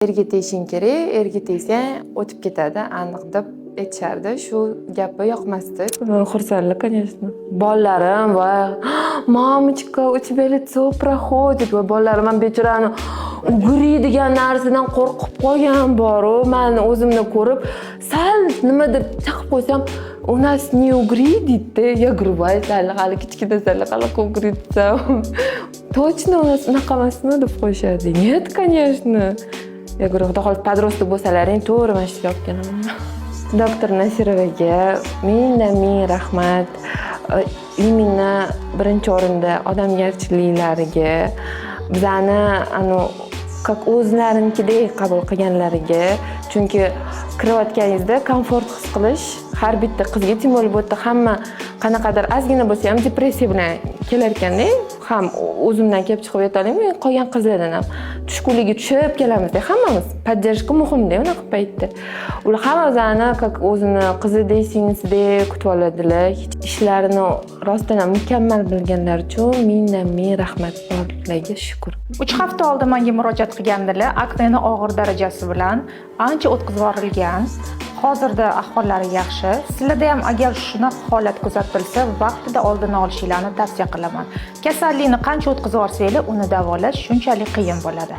Erga tegishing kerak, erga tegsang o'tib ketadi, aniq deb aytishardi. Shu gapi yoqmasdi. Xursandlik, конечно. Bolalarim va "Mamichka, у тебя лицо проходит" va bolalarim ham bechorani ugri degan narsadan qo'rqib qolgan bor-u, men o'zimni ko'rib sal nima deb chaqib qo'ysam, "У нас не угри" deydi. Я говорю, "Voy, hali kichkina sal qanaqa ugri desam, точно у нас unaqa emasmi?" deb qo'yishadi. "Нет, конечно." Я говорю, "Xudo xohlasa подросток bo'lsalaring, to'g'ri mana shu yopganaman." Doktor Nasirovaga ming rahmat. Именно birinchi o'rinda odamgarchiliklariga, bizani как o'zlarinikidek qabul qilganlariga, chunki kirayotganingizda komfort his qilish har bitta qizga, tем более bu yerda hamma qanaqadir ozgina bo'lsa ham depressiya bilan kelar ekanda, ham o'zimdan kelib chiqib aytaman, qolgan qizlardan ham tushkunlikka tushib kelamiz-da, hammamiz. Поддержка muhimda unaqa paytda. Ular hamma o'zini как o'zini qizidek, singlisidek kutib oladilar. Ishlarini rostdan ham mukammal bilganlar uchun ming rahmat borlarga shukr. 3 hafta oldin menga murojaat qilgandilar. Akneni og'ir darajasi bilan ancha o'tkazib yuborilgan. Hozirda ahvollari yaxshi. Sizlarda ham agar shunaqa holat kuzatilsa, vaqtida oldini olishinglarni tavsiya qilaman. Kasallikni qancha o'tkazib yuborsanglar, uni davolash shunchalik qiyin bo'ladi.